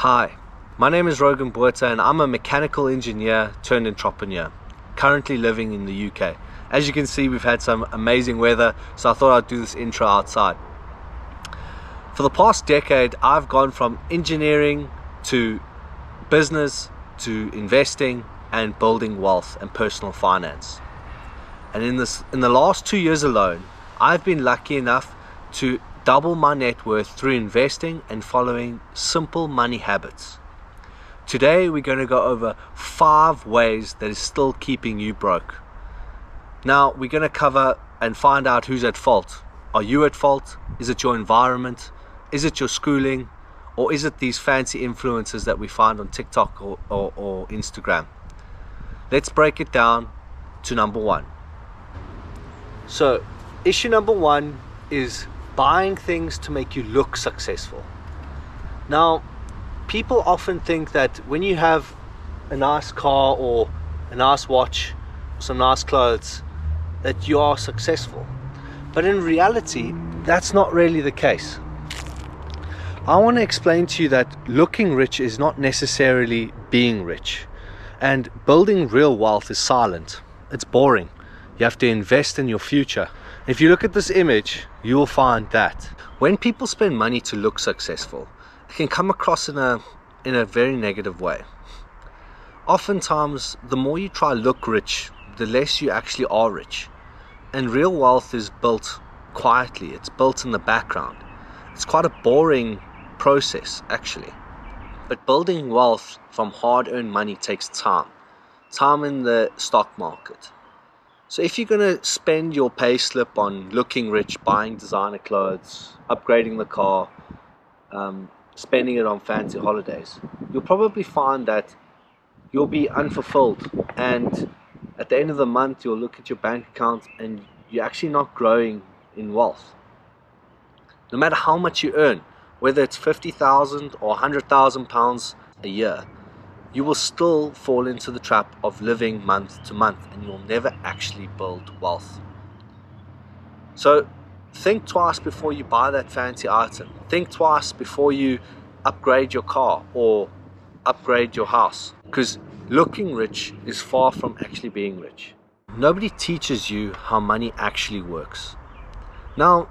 Hi, my name is Rogan Buerta and I'm a mechanical engineer turned entrepreneur, currently living in the UK. As you can see, we've had some amazing weather, so I thought I'd do this intro outside. For the past decade, I've gone from engineering to business to investing and building wealth and personal finance. And in the last 2 years alone, I've been lucky enough to double my net worth through investing and following simple money habits. Today we're going to go over 5 ways that is still keeping you broke. Now we're going to cover and find out who's at fault. Are you at fault? Is it your environment? Is it your schooling? Or is it these fancy influencers that we find on TikTok or Instagram? Let's break it down to number 1. So issue number 1 is buying things to make you look successful. Now, people often think that when you have a nice car or a nice watch, some nice clothes, that you are successful. But in reality, that's not really the case. I want to explain to you that looking rich is not necessarily being rich. And building real wealth is silent. It's boring. You have to invest in your future. If you look at this image, you will find that when people spend money to look successful, it can come across in a very negative way. Oftentimes, the more you try look rich, the less you actually are rich. And real wealth is built quietly. It's built in the background. It's quite a boring process, actually. But building wealth from hard-earned money takes time. Time in the stock market. So if you're going to spend your pay slip on looking rich, buying designer clothes, upgrading the car, spending it on fancy holidays, you'll probably find that you'll be unfulfilled. And at the end of the month, you'll look at your bank account and you're actually not growing in wealth. No matter how much you earn, whether it's 50,000 or 100,000 pounds a year, you will still fall into the trap of living month to month and you'll never actually build wealth. So think twice before you buy that fancy item. Think twice before you upgrade your car or upgrade your house, because looking rich is far from actually being rich. Nobody teaches you how money actually works. Now,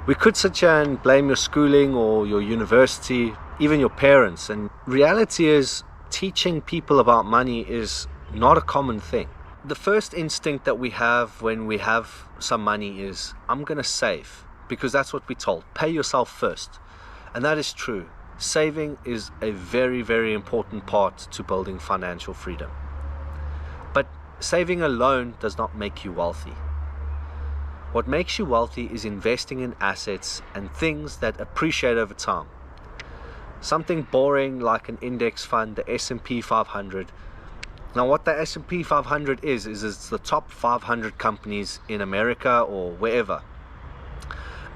we could sit here and blame your schooling or your university, even your parents, and reality is teaching people about money is not a common thing. The first instinct that we have when we have some money is, I'm going to save, because that's what we're told. Pay yourself first. And that is true. Saving is a very, very important part to building financial freedom. But saving alone does not make you wealthy. What makes you wealthy is investing in assets and things that appreciate over time. Something boring like an index fund, the S&P 500. Now what the S&P 500 is it's the top 500 companies in America or wherever.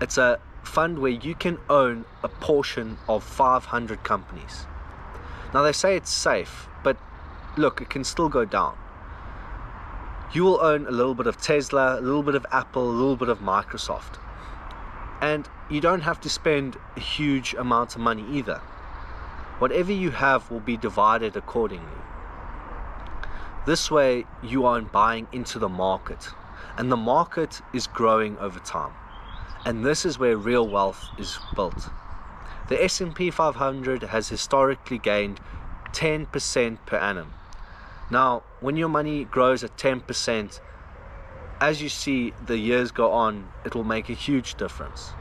It's a fund where you can own a portion of 500 companies. Now they say it's safe, but look, it can still go down. You will own a little bit of Tesla, a little bit of Apple, a little bit of Microsoft. And you don't have to spend a huge amount of money either. Whatever you have will be divided accordingly. This way you aren't buying into the market, and the market is growing over time. And this is where real wealth is built. The S&P 500 has historically gained 10% per annum. Now, when your money grows at 10%, as you see the years go on, it will make a huge difference.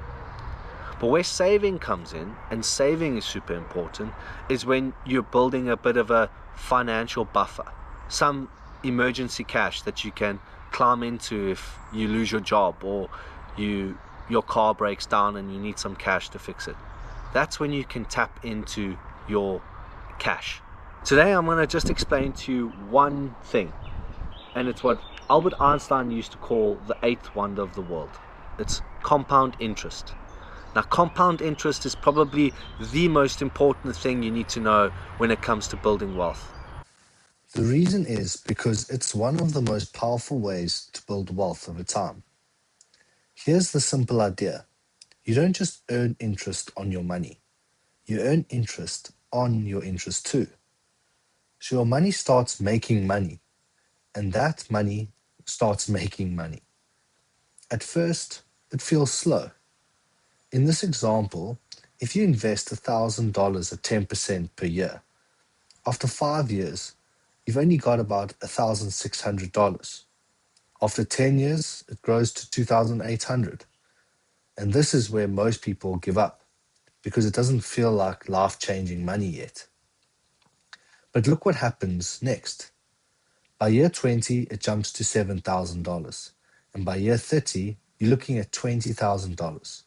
But where saving comes in, and saving is super important, is when you're building a bit of a financial buffer. Some emergency cash that you can climb into if you lose your job or your car breaks down and you need some cash to fix it. That's when you can tap into your cash. Today I'm going to just explain to you one thing, and it's what Albert Einstein used to call the 8th wonder of the world. It's compound interest. Now, compound interest is probably the most important thing you need to know when it comes to building wealth. The reason is because it's one of the most powerful ways to build wealth over time. Here's the simple idea. You don't just earn interest on your money. You earn interest on your interest too. So your money starts making money, and that money starts making money. At first, it feels slow. In this example, if you invest $1,000 at 10% per year, after 5 years, you've only got about $1,600. After 10 years, it grows to 2,800. And this is where most people give up because it doesn't feel like life-changing money yet. But look what happens next. By year 20, it jumps to $7,000. And by year 30, you're looking at $20,000,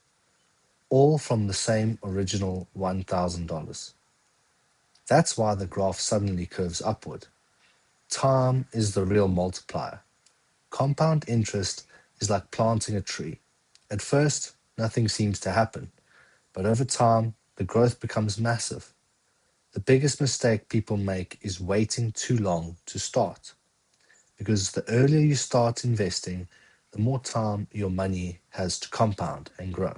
all from the same original $1,000. That's why the graph suddenly curves upward. Time is the real multiplier. Compound interest is like planting a tree. At first, nothing seems to happen, but over time, the growth becomes massive. The biggest mistake people make is waiting too long to start, because the earlier you start investing, the more time your money has to compound and grow.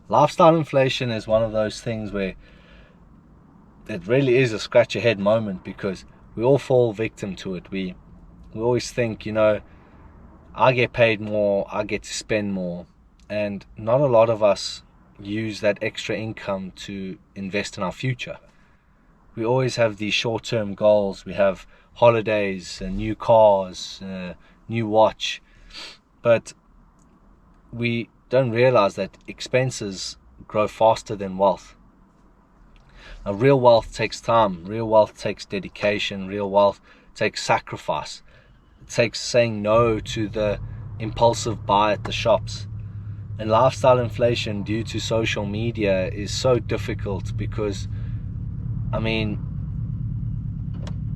Lifestyle inflation is one of those things where it really is a scratch your head moment, because we all fall victim to it. We always think, I get paid more, I get to spend more, and not a lot of us use that extra income to invest in our future. We always have these short-term goals. We have holidays, new cars, new watch, but we don't realize that expenses grow faster than wealth. Now, real wealth takes time, real wealth takes dedication, real wealth takes sacrifice. It takes saying no to the impulsive buy at the shops. And lifestyle inflation due to social media is so difficult because,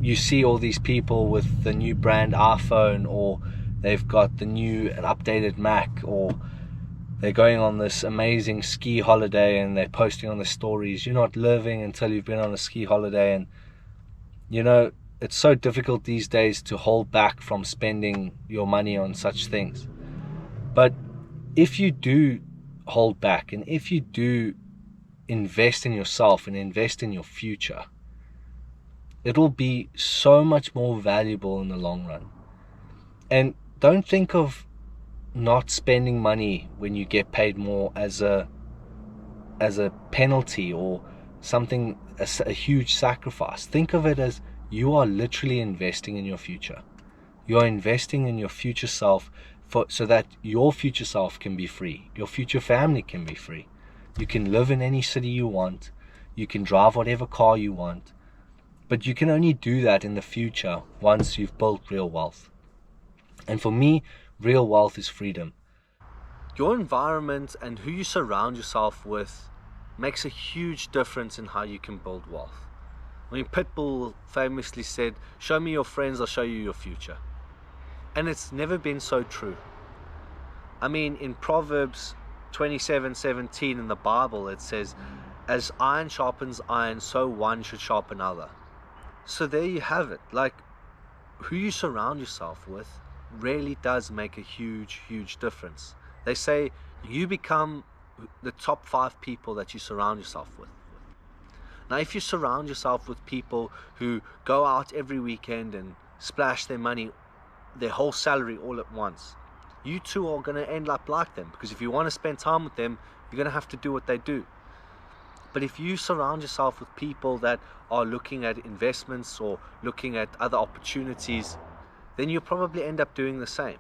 you see all these people with the new brand iPhone, or they've got the new and updated Mac, or they're going on this amazing ski holiday and they're posting on the stories. You're not living until you've been on a ski holiday. And it's so difficult these days to hold back from spending your money on such things. But if you do hold back, and if you do invest in yourself and invest in your future, it'll be so much more valuable in the long run. And don't think of not spending money when you get paid more as a penalty or something, a huge sacrifice. Think of it as you are literally investing in your future. You are investing in your future self so that your future self can be free. Your future family can be free. You can live in any city you want. You can drive whatever car you want. But you can only do that in the future once you've built real wealth. And for me, real wealth is freedom. Your environment and who you surround yourself with makes a huge difference in how you can build wealth. Pitbull famously said, "Show me your friends, I'll show you your future." And it's never been so true. In Proverbs 27:17 in the Bible, it says, "As iron sharpens iron, so one should sharpen another." So there you have it. Who you surround yourself with really does make a huge, huge difference. They say you become the top 5 people that you surround yourself with. Now, if you surround yourself with people who go out every weekend and splash their money, their whole salary all at once, you too are going to end up like them, because if you want to spend time with them, you're going to have to do what they do. But if you surround yourself with people that are looking at investments or looking at other opportunities, then you'll probably end up doing the same.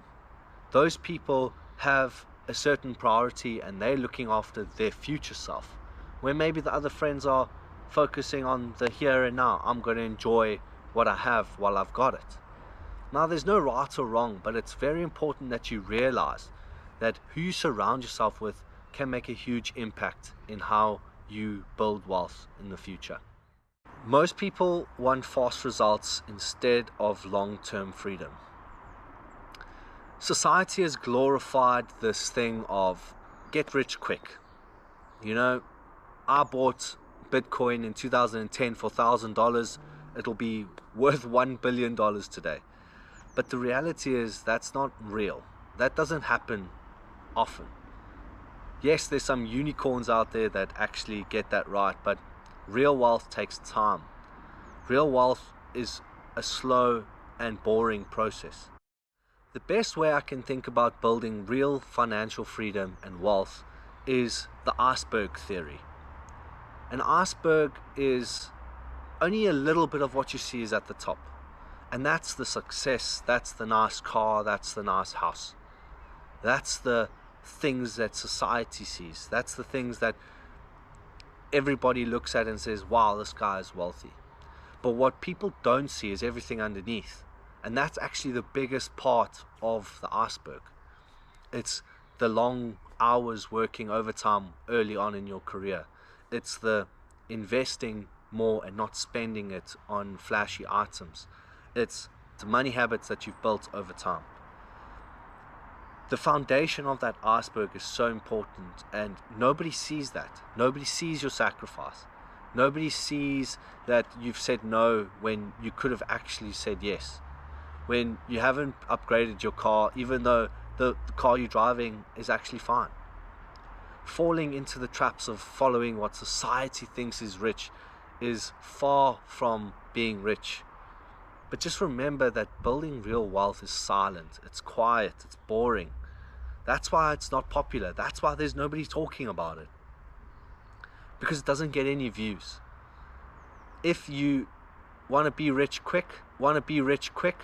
Those people have a certain priority and they're looking after their future self, where maybe the other friends are focusing on the here and now. I'm going to enjoy what I have while I've got it. Now, there's no right or wrong, but it's very important that you realize that who you surround yourself with can make a huge impact in how you build wealth in the future. Most people want fast results instead of long-term freedom. Society has glorified this thing of get rich quick. I bought Bitcoin in 2010 for $1,000. It'll be worth $1 billion today. But the reality is that's not real. That doesn't happen often. Yes, there's some unicorns out there that actually get that right, but Real wealth takes time. Real wealth is a slow and boring process. The best way I can think about building real financial freedom and wealth is the iceberg theory. An iceberg is only a little bit of what you see is at the top. And that's the success, that's the nice car, that's the nice house. That's the things that society sees. That's the things that everybody looks at and says, wow, this guy is wealthy. But what people don't see is everything underneath. And that's actually the biggest part of the iceberg. It's the long hours working overtime early on in your career. It's the investing more and not spending it on flashy items. It's the money habits that you've built over time. The foundation of that iceberg is so important, and nobody sees that. Nobody sees your sacrifice. Nobody sees that you've said no when you could have actually said yes. When you haven't upgraded your car, even though the car you're driving is actually fine. Falling into the traps of following what society thinks is rich is far from being rich. But just remember that building real wealth is silent, it's quiet, it's boring. That's why it's not popular. That's why there's nobody talking about it. Because it doesn't get any views. If you want to be rich quick,